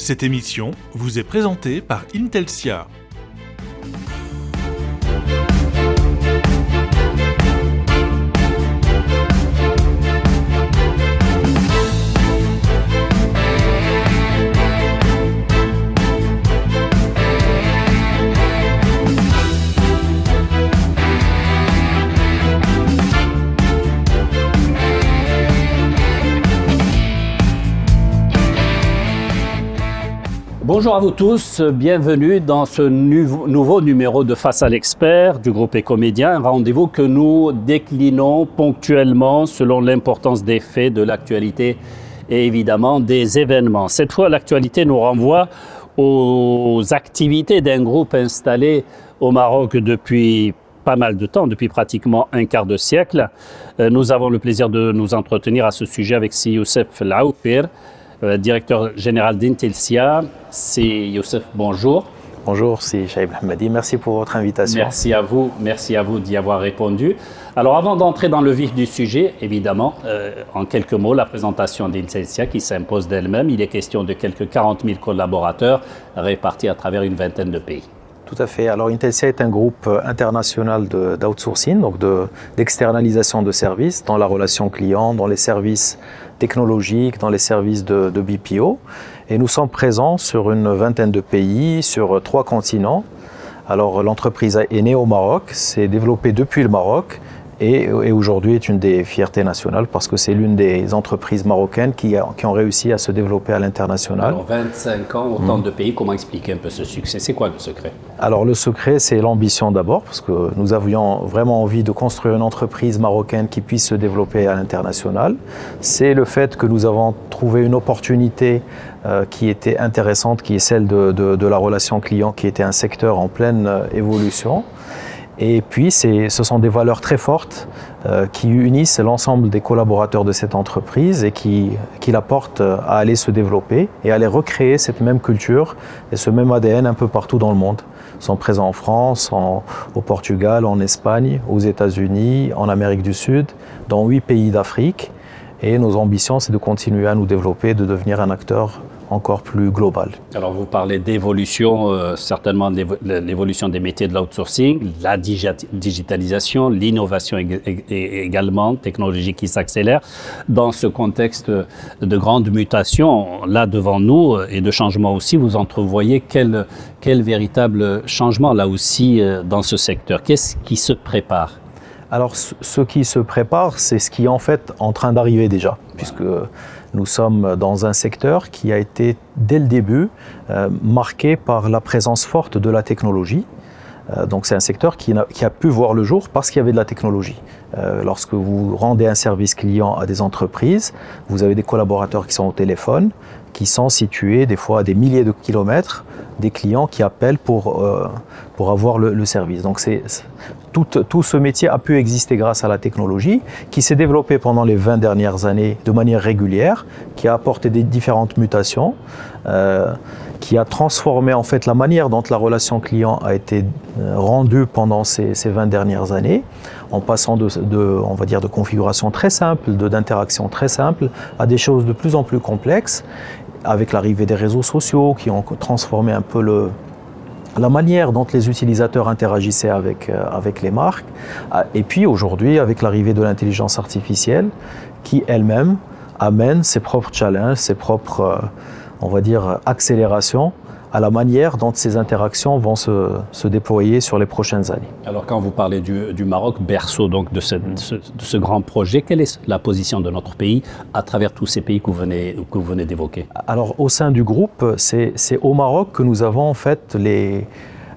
Cette émission vous est présentée par Intelsia. Bonjour à vous tous, bienvenue dans ce nouveau numéro de Face à l'expert du groupe Ecomédia, un rendez-vous que nous déclinons ponctuellement selon l'importance des faits, de l'actualité et évidemment des événements. Cette fois, l'actualité nous renvoie aux activités d'un groupe installé au Maroc depuis pas mal de temps, depuis pratiquement un quart de siècle. Nous avons le plaisir de nous entretenir à ce sujet avec Si Youssef Laoupir, directeur général d'Intelsia. C'est Youssef, bonjour. Bonjour, c'est Shaib Hamadi. Merci pour votre invitation. Merci à vous d'y avoir répondu. Alors avant d'entrer dans le vif du sujet, évidemment, en quelques mots, la présentation d'Intelsia qui s'impose d'elle-même. Il est question de quelques 40 000 collaborateurs répartis à travers une vingtaine de pays. Tout à fait. Alors Intelsia est un groupe international d'outsourcing, donc d'externalisation de services dans la relation client, dans les services technologiques, dans les services de BPO. Et nous sommes présents sur une vingtaine de pays, sur 3 continents. Alors l'entreprise est née au Maroc, s'est développée depuis le Maroc et aujourd'hui est une des fiertés nationales parce que c'est l'une des entreprises marocaines qui ont réussi à se développer à l'international. Alors 25 ans, autant de pays, comment expliquer un peu ce succès? C'est quoi le secret? Alors le secret, c'est l'ambition d'abord, parce que nous avions vraiment envie de construire une entreprise marocaine qui puisse se développer à l'international. C'est le fait que nous avons trouvé une opportunité qui était intéressante, qui est celle de la relation client, qui était un secteur en pleine évolution. Et puis, ce sont des valeurs très fortes qui unissent l'ensemble des collaborateurs de cette entreprise et qui la portent à aller se développer et à aller recréer cette même culture et ce même ADN un peu partout dans le monde. Ils sont présents en France, au Portugal, en Espagne, aux États-Unis, en Amérique du Sud, dans 8 pays d'Afrique. Et nos ambitions, c'est de continuer à nous développer, de devenir un acteur encore plus global. Alors vous parlez d'évolution, certainement de l'évolution des métiers de l'outsourcing, la digitalisation, l'innovation également, technologie qui s'accélère. Dans ce contexte de grande mutation, là devant nous, et de changement aussi, vous entrevoyez quel véritable changement là aussi dans ce secteur? Qu'est-ce qui se prépare? Alors ce qui se prépare, c'est ce qui est en fait en train d'arriver déjà, puisque nous sommes dans un secteur qui a été, dès le début, marqué par la présence forte de la technologie. Donc c'est un secteur qui a pu voir le jour parce qu'il y avait de la technologie. Lorsque vous rendez un service client à des entreprises, vous avez des collaborateurs qui sont au téléphone, qui sont situés des fois à des milliers de kilomètres, des clients qui appellent pour avoir le service. Donc tout ce métier a pu exister grâce à la technologie qui s'est développée pendant les 20 dernières années de manière régulière, qui a apporté des différentes mutations, qui a transformé en fait la manière dont la relation client a été rendue pendant ces 20 dernières années, en passant on va dire de configuration très simple, d'interaction très simple, à des choses de plus en plus complexes, avec l'arrivée des réseaux sociaux qui ont transformé un peu la manière dont les utilisateurs interagissaient avec les marques. Et puis aujourd'hui, avec l'arrivée de l'intelligence artificielle, qui elle-même amène ses propres challenges, ses propres, on va dire, accélérations à la manière dont ces interactions vont se déployer sur les prochaines années. Alors quand vous parlez du Maroc, berceau donc de ce grand projet, quelle est la position de notre pays à travers tous ces pays que vous venez d'évoquer? Alors au sein du groupe, c'est au Maroc que nous avons en fait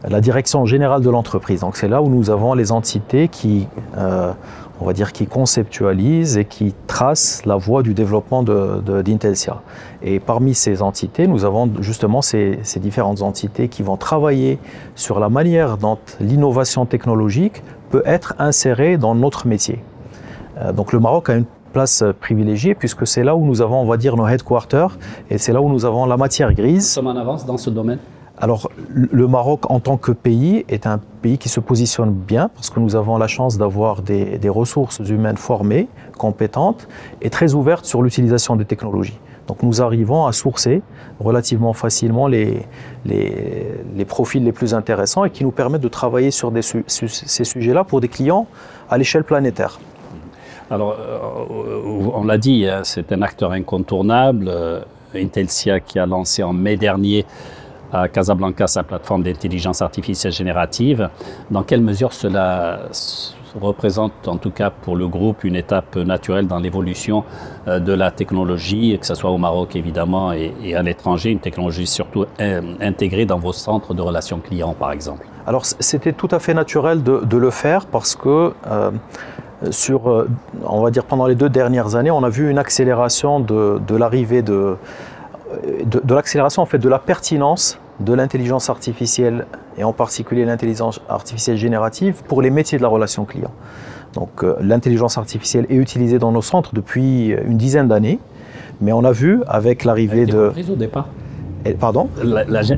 la direction générale de l'entreprise. Donc c'est là où nous avons les entités qui on va dire, qui conceptualise et qui trace la voie du développement d'Intelsia. Et parmi ces entités, nous avons justement ces différentes entités qui vont travailler sur la manière dont l'innovation technologique peut être insérée dans notre métier. Donc le Maroc a une place privilégiée puisque c'est là où nous avons, on va dire, nos headquarters et c'est là où nous avons la matière grise. Nous sommes en avance dans ce domaine? Alors, le Maroc, en tant que pays, est un pays qui se positionne bien parce que nous avons la chance d'avoir des ressources humaines formées, compétentes et très ouvertes sur l'utilisation des technologies. Donc, nous arrivons à sourcer relativement facilement les profils les plus intéressants et qui nous permettent de travailler sur ces sujets-là pour des clients à l'échelle planétaire. Alors, on l'a dit, c'est un acteur incontournable. Intelsia qui a lancé en mai dernier à Casablanca sa plateforme d'intelligence artificielle générative. Dans quelle mesure cela représente, en tout cas pour le groupe, une étape naturelle dans l'évolution de la technologie, que ce soit au Maroc évidemment et à l'étranger, une technologie surtout intégrée dans vos centres de relations clients par exemple? Alors c'était tout à fait naturel de le faire parce que on va dire pendant les 2 dernières années, on a vu une accélération de l'arrivée de l'accélération en fait de la pertinence de l'intelligence artificielle et en particulier l'intelligence artificielle générative pour les métiers de la relation client. Donc l'intelligence artificielle est utilisée dans nos centres depuis une dizaine d'années, mais on a vu avec l'arrivée de... au départ. Pardon?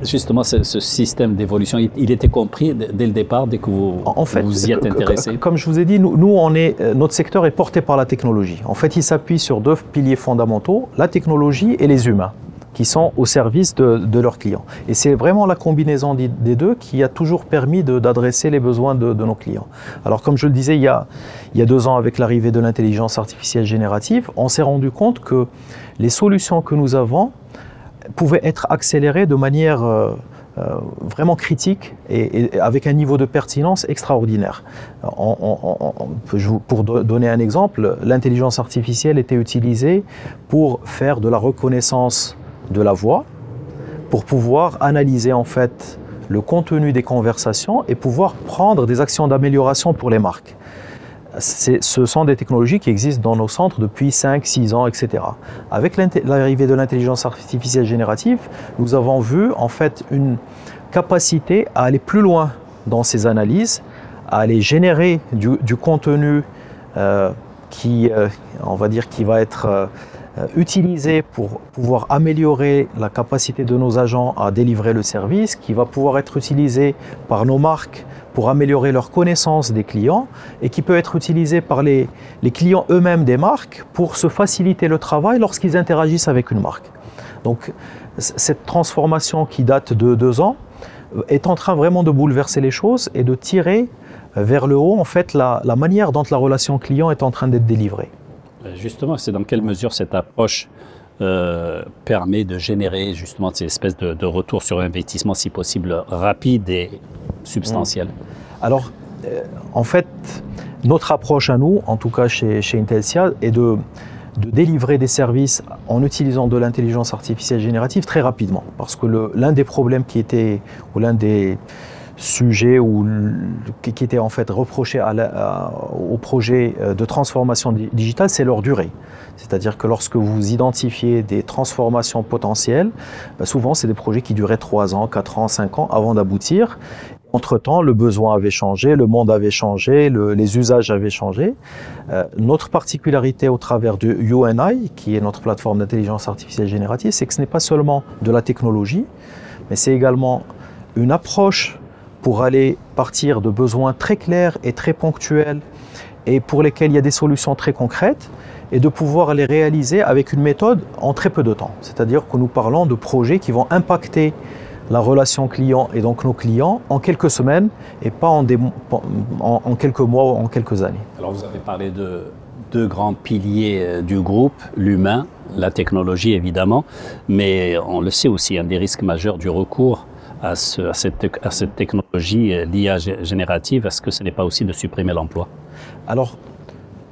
Justement, ce système d'évolution, il était compris dès le départ, dès que vous y êtes intéressé? Comme je vous ai dit, notre secteur est porté par la technologie. En fait, il s'appuie sur 2 piliers fondamentaux, la technologie et les humains, qui sont au service de leurs clients. Et c'est vraiment la combinaison des deux qui a toujours permis d'adresser les besoins de nos clients. Alors comme je le disais, il y a 2 ans, avec l'arrivée de l'intelligence artificielle générative, on s'est rendu compte que les solutions que nous avons pouvaient être accélérées de manière vraiment critique et avec un niveau de pertinence extraordinaire. Pour donner un exemple, l'intelligence artificielle était utilisée pour faire de la reconnaissance de la voix, pour pouvoir analyser en fait le contenu des conversations et pouvoir prendre des actions d'amélioration pour les marques. Ce sont des technologies qui existent dans nos centres depuis 5, 6 ans, etc. Avec l'arrivée de l'intelligence artificielle générative, nous avons vu en fait une capacité à aller plus loin dans ces analyses, à aller générer du contenu on va dire, qui va être utilisé pour pouvoir améliorer la capacité de nos agents à délivrer le service, qui va pouvoir être utilisé par nos marques pour améliorer leur connaissance des clients et qui peut être utilisé par les clients eux-mêmes des marques pour se faciliter le travail lorsqu'ils interagissent avec une marque. Donc cette transformation qui date de 2 ans est en train vraiment de bouleverser les choses et de tirer vers le haut en fait la manière dont la relation client est en train d'être délivrée. Justement, c'est dans quelle mesure cette approche permet de générer justement ces espèces de retours sur investissement, si possible, rapides et substantiels? Alors, en fait, notre approche à nous, en tout cas chez Intelsia, est de délivrer des services en utilisant de l'intelligence artificielle générative très rapidement. Parce que l'un des problèmes ou l'un des sujets qui était en fait reproché au projet de transformation digitale, c'est leur durée. C'est-à-dire que lorsque vous identifiez des transformations potentielles, souvent c'est des projets qui duraient 3 ans, 4 ans, 5 ans avant d'aboutir. Entre-temps, le besoin avait changé, le monde avait changé, les usages avaient changé. Notre particularité au travers de UNI, qui est notre plateforme d'intelligence artificielle générative, c'est que ce n'est pas seulement de la technologie, mais c'est également une approche pour aller partir de besoins très clairs et très ponctuels et pour lesquels il y a des solutions très concrètes et de pouvoir les réaliser avec une méthode en très peu de temps. C'est-à-dire que nous parlons de projets qui vont impacter la relation client et donc nos clients en quelques semaines et pas en quelques mois ou en quelques années. Alors vous avez parlé de 2 grands piliers du groupe, l'humain, la technologie évidemment, mais on le sait aussi, un des risques majeurs du recours à cette technologie, l'IA générative, est-ce que ce n'est pas aussi de supprimer l'emploi? Alors,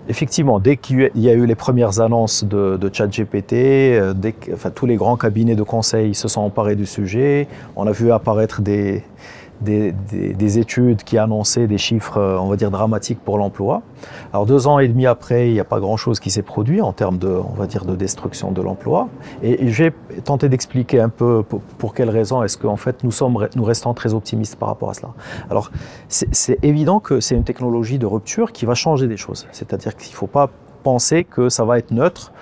effectivement, dès qu'il y a eu les premières annonces de ChatGPT, tous les grands cabinets de conseil se sont emparés du sujet. On a vu apparaître des études qui annonçaient des chiffres, on va dire, dramatiques pour l'emploi. Alors 2 ans et demi après, il n'y a pas grand-chose qui s'est produit en termes on va dire, de destruction de l'emploi. Et je vais tenter d'expliquer un peu pour quelles raisons est-ce qu'en fait nous restons très optimistes par rapport à cela. Alors c'est évident que c'est une technologie de rupture qui va changer des choses. C'est-à-dire qu'il ne faut pas penser que ça va être neutre,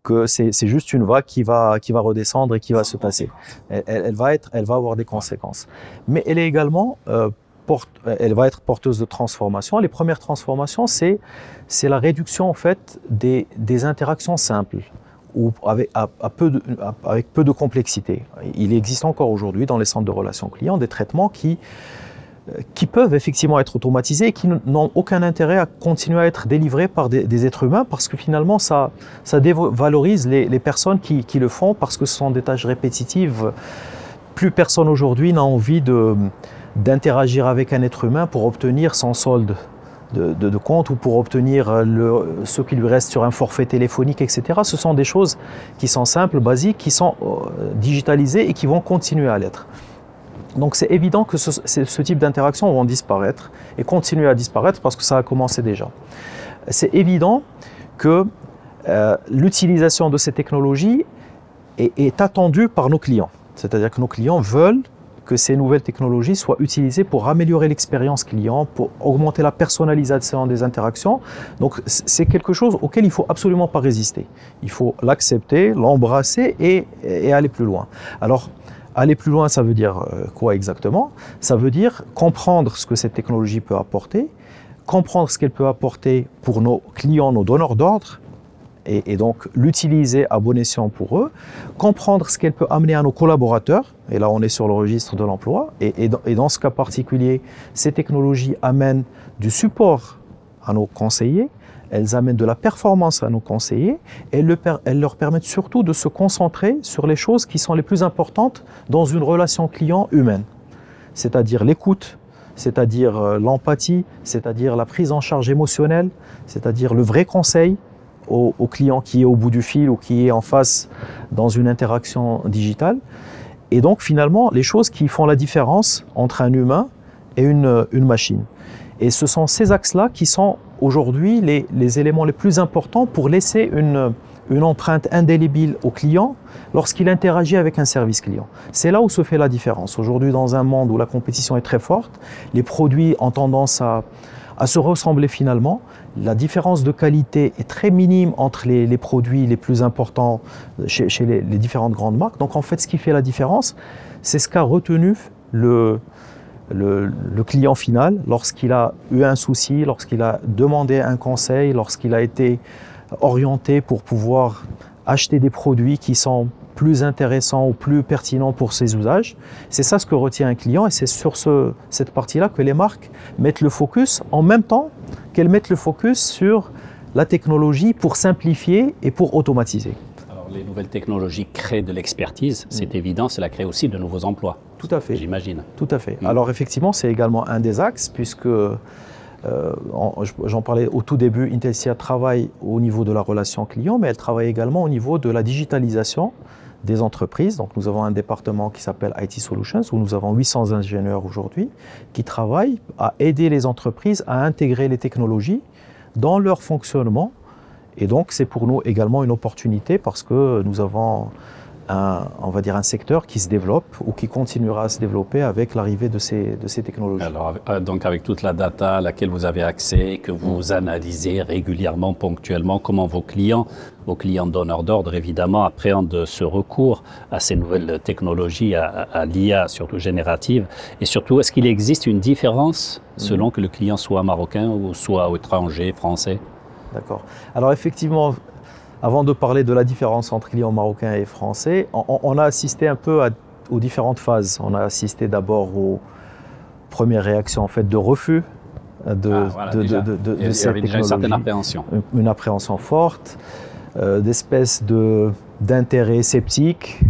que c'est juste une vague qui va redescendre et qui va se passer. Elle va avoir des conséquences. Mais elle est également elle va être porteuse de transformations. Les premières transformations, c'est la réduction en fait des interactions simples ou avec peu de complexité. Il existe encore aujourd'hui dans les centres de relations clients des traitements qui peuvent effectivement être automatisés et qui n'ont aucun intérêt à continuer à être délivrés par des êtres humains parce que finalement ça dévalorise les personnes qui le font parce que ce sont des tâches répétitives. Plus personne aujourd'hui n'a envie d'interagir avec un être humain pour obtenir son solde de compte ou pour obtenir ce qui lui reste sur un forfait téléphonique, etc. Ce sont des choses qui sont simples, basiques, qui sont digitalisées et qui vont continuer à l'être. Donc c'est évident que ce type d'interactions vont disparaître et continuer à disparaître parce que ça a commencé déjà. C'est évident que l'utilisation de ces technologies est attendue par nos clients. C'est-à-dire que nos clients veulent que ces nouvelles technologies soient utilisées pour améliorer l'expérience client, pour augmenter la personnalisation des interactions. Donc c'est quelque chose auquel il ne faut absolument pas résister. Il faut l'accepter, l'embrasser et aller plus loin. Alors, aller plus loin, ça veut dire quoi exactement? Ça veut dire comprendre ce que cette technologie peut apporter, comprendre ce qu'elle peut apporter pour nos clients, nos donneurs d'ordre, et donc l'utiliser à bon escient pour eux, comprendre ce qu'elle peut amener à nos collaborateurs, et là on est sur le registre de l'emploi, et dans ce cas particulier, ces technologies amènent du support à nos conseillers, elles amènent de la performance à nos conseillers, et elles leur permettent surtout de se concentrer sur les choses qui sont les plus importantes dans une relation client humaine, c'est-à-dire l'écoute, c'est-à-dire l'empathie, c'est-à-dire la prise en charge émotionnelle, c'est-à-dire le vrai conseil au client qui est au bout du fil ou qui est en face dans une interaction digitale. Et donc finalement, les choses qui font la différence entre un humain et une machine. Et ce sont ces axes-là qui sont aujourd'hui les éléments les plus importants pour laisser une empreinte indélébile au client lorsqu'il interagit avec un service client. C'est là où se fait la différence. Aujourd'hui, dans un monde où la compétition est très forte, les produits ont tendance à se ressembler finalement. La différence de qualité est très minime entre les produits les plus importants chez les différentes grandes marques. Donc en fait, ce qui fait la différence, c'est ce qu'a retenu le client final lorsqu'il a eu un souci, lorsqu'il a demandé un conseil, lorsqu'il a été orienté pour pouvoir acheter des produits qui sont plus intéressants ou plus pertinents pour ses usages. C'est ça ce que retient un client et c'est sur cette partie-là que les marques mettent le focus en même temps qu'elles mettent le focus sur la technologie pour simplifier et pour automatiser. Alors les nouvelles technologies créent de l'expertise, c'est évident, cela crée aussi de nouveaux emplois. Tout à fait. J'imagine. Tout à fait. Alors effectivement, c'est également un des axes puisque j'en parlais au tout début, Intelsia travaille au niveau de la relation client, mais elle travaille également au niveau de la digitalisation des entreprises. Donc nous avons un département qui s'appelle IT Solutions, où nous avons 800 ingénieurs aujourd'hui qui travaillent à aider les entreprises à intégrer les technologies dans leur fonctionnement. Et donc c'est pour nous également une opportunité parce que nous avons on va dire un secteur qui se développe ou qui continuera à se développer avec l'arrivée de ces technologies. Alors, donc avec toute la data à laquelle vous avez accès, que vous analysez régulièrement, ponctuellement, comment vos clients donneurs d'ordre évidemment appréhendent ce recours à ces nouvelles technologies, à l'IA surtout générative, et surtout est-ce qu'il existe une différence selon que le client soit marocain ou soit étranger, français? D'accord. Alors effectivement, avant de parler de la différence entre clients marocains et français, on a assisté un peu aux différentes phases. On a assisté d'abord aux premières réactions en fait, de refus de cette technologie. Déjà une certaine appréhension. Une appréhension forte, d'espèces d'intérêt sceptique.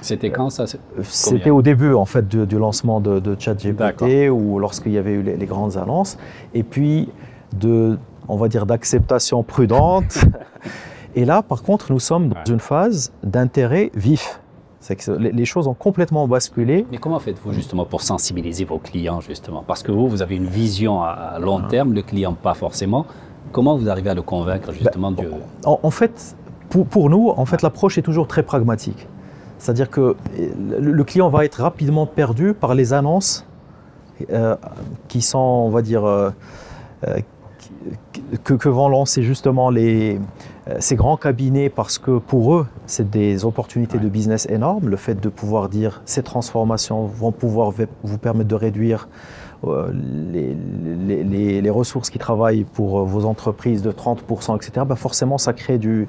C'était quand ça? C'était au début en fait, du lancement de ChatGPT ou lorsqu'il y avait eu les grandes annonces. Et puis, on va dire, d'acceptation prudente. Et là, par contre, nous sommes dans une phase d'intérêt vif. C'est que les choses ont complètement basculé. Mais comment faites-vous justement pour sensibiliser vos clients justement? Parce que vous avez une vision à long terme, le client pas forcément. Comment vous arrivez à le convaincre justement En fait, pour nous, en fait, l'approche est toujours très pragmatique. C'est-à-dire que le client va être rapidement perdu par les annonces qui sont, on va dire, que vont lancer justement ces grands cabinets, parce que pour eux, c'est des opportunités de business énormes. Le fait de pouvoir dire ces transformations vont pouvoir vous permettre de réduire les ressources qui travaillent pour vos entreprises de 30%, etc. Ben forcément, ça crée du...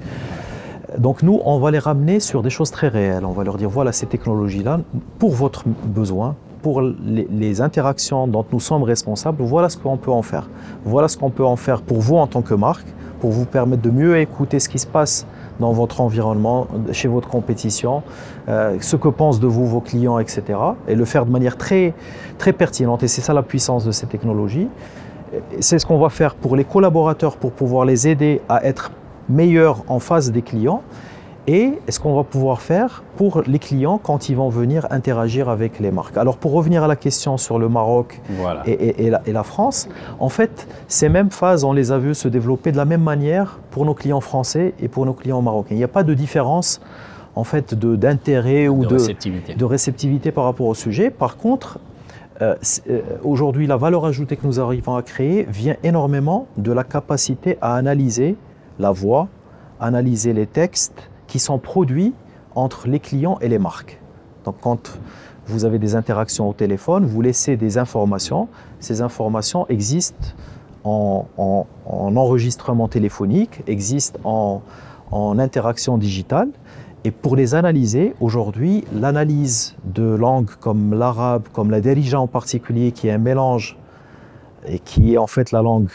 Donc nous, on va les ramener sur des choses très réelles. On va leur dire, voilà ces technologies-là, pour votre besoin, pour les interactions dont nous sommes responsables, voilà ce qu'on peut en faire. Voilà ce qu'on peut en faire pour vous en tant que marque, pour vous permettre de mieux écouter ce qui se passe dans votre environnement, chez votre compétition, ce que pensent de vous vos clients, etc. Et le faire de manière très, très pertinente. Et c'est ça la puissance de ces technologies. C'est ce qu'on va faire pour les collaborateurs, pour pouvoir les aider à être meilleurs en face des clients. Et ce qu'on va pouvoir faire pour les clients quand ils vont venir interagir avec les marques. Alors pour revenir à la question sur le Maroc et la France, en fait, ces mêmes phases, on les a vues se développer de la même manière pour nos clients français et pour nos clients marocains. Il n'y a pas de différence en fait d'intérêt ou de réceptivité par rapport au sujet. Par contre, aujourd'hui, la valeur ajoutée que nous arrivons à créer vient énormément de la capacité à analyser la voix, analyser les textes qui sont produits entre les clients et les marques. Donc quand vous avez des interactions au téléphone, vous laissez des informations. Ces informations existent en enregistrement téléphonique, existent en interaction digitale. Et pour les analyser, aujourd'hui, l'analyse de langues comme l'arabe, comme la darija en particulier, qui est un mélange et qui est en fait la langue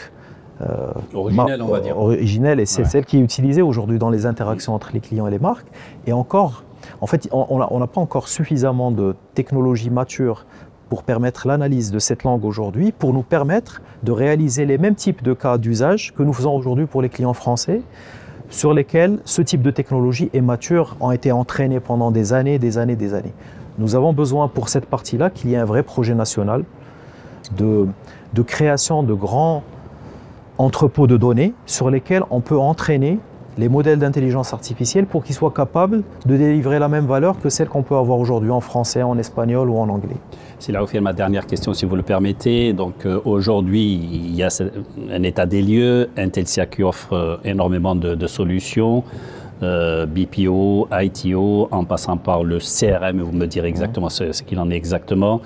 originelle, on va dire. Originelle, et c'est celle qui est utilisée aujourd'hui dans les interactions entre les clients et les marques. Et encore, en fait, on n'a pas encore suffisamment de technologies matures pour permettre l'analyse de cette langue aujourd'hui, pour nous permettre de réaliser les mêmes types de cas d'usage que nous faisons aujourd'hui pour les clients français, sur lesquels ce type de technologie est mature, ont été entraînés pendant des années, des années, des années. Nous avons besoin pour cette partie-là qu'il y ait un vrai projet national de création de grands entrepôts de données sur lesquels on peut entraîner les modèles d'intelligence artificielle pour qu'ils soient capables de délivrer la même valeur que celle qu'on peut avoir aujourd'hui en français, en espagnol ou en anglais. C'est là où vient ma dernière question, si vous le permettez. Donc aujourd'hui, il y a un état des lieux, Intelsia qui offre énormément de solutions, BPO, ITO, en passant par le CRM, vous me direz exactement ce qu'il en est exactement,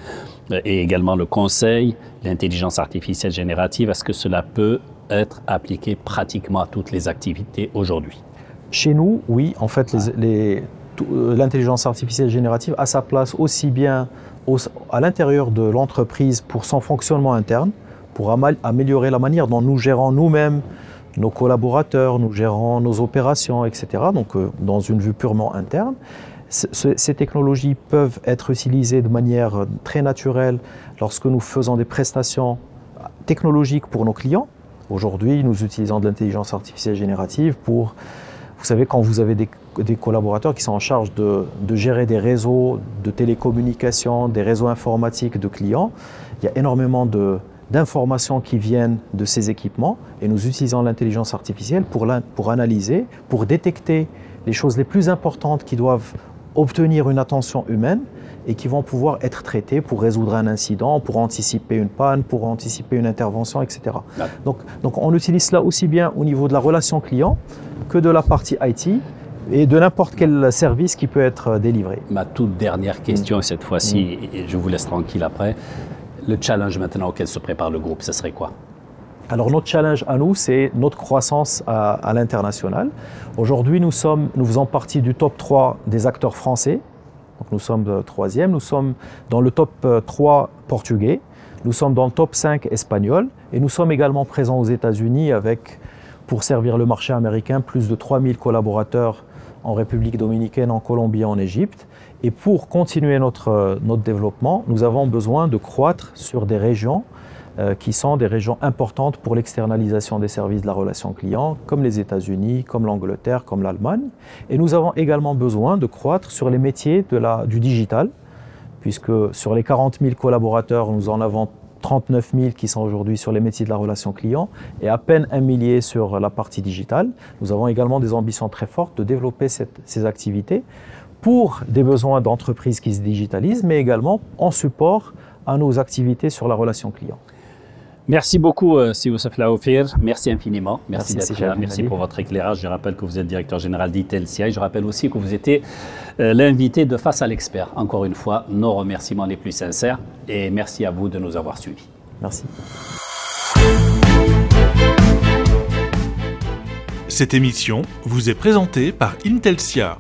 et également le conseil, l'intelligence artificielle générative. Est-ce que cela peut être appliqué pratiquement à toutes les activités aujourd'hui? Chez nous, oui. En fait, l'intelligence artificielle générative a sa place aussi bien à l'intérieur de l'entreprise pour son fonctionnement interne, pour améliorer la manière dont nous gérons nous-mêmes nos collaborateurs, nous gérons nos opérations, etc. Donc, dans une vue purement interne. Ces technologies peuvent être utilisées de manière très naturelle lorsque nous faisons des prestations technologiques pour nos clients. Aujourd'hui, nous utilisons de l'intelligence artificielle générative pour, vous savez, quand vous avez des collaborateurs qui sont en charge de gérer des réseaux de télécommunications, des réseaux informatiques de clients, il y a énormément d'informations qui viennent de ces équipements et nous utilisons l'intelligence artificielle pour analyser, pour détecter les choses les plus importantes qui doivent obtenir une attention humaine et qui vont pouvoir être traitées pour résoudre un incident, pour anticiper une panne, pour anticiper une intervention, etc. Donc on utilise cela aussi bien au niveau de la relation client que de la partie IT et de n'importe quel service qui peut être délivré. Ma toute dernière question, et cette fois-ci, et je vous laisse tranquille après, le challenge maintenant auquel se prépare le groupe, ce serait quoi? Alors notre challenge à nous, c'est notre croissance à l'international. Aujourd'hui, nous faisons partie du top 3 des acteurs français. Donc nous sommes troisième, nous sommes dans le top 3 portugais, nous sommes dans le top 5 espagnol et nous sommes également présents aux États-Unis avec, pour servir le marché américain, plus de 3000 collaborateurs en République dominicaine, en Colombie et en Égypte. Et pour continuer notre développement, nous avons besoin de croître sur des régions qui sont des régions importantes pour l'externalisation des services de la relation client, comme les États-Unis, comme l'Angleterre, comme l'Allemagne. Et nous avons également besoin de croître sur les métiers du digital, puisque sur les 40 000 collaborateurs, nous en avons 39 000 qui sont aujourd'hui sur les métiers de la relation client et à peine 1 millier sur la partie digitale. Nous avons également des ambitions très fortes de développer ces activités pour des besoins d'entreprises qui se digitalisent, mais également en support à nos activités sur la relation client. Merci beaucoup, Si Youssef Laoufir. Merci infiniment. Merci d'être là. Merci pour votre éclairage. Je rappelle que vous êtes directeur général d'Intelsia. Je rappelle aussi que vous étiez l'invité de Face à l'expert. Encore une fois, nos remerciements les plus sincères. Et merci à vous de nous avoir suivis. Merci. Cette émission vous est présentée par Intelsia.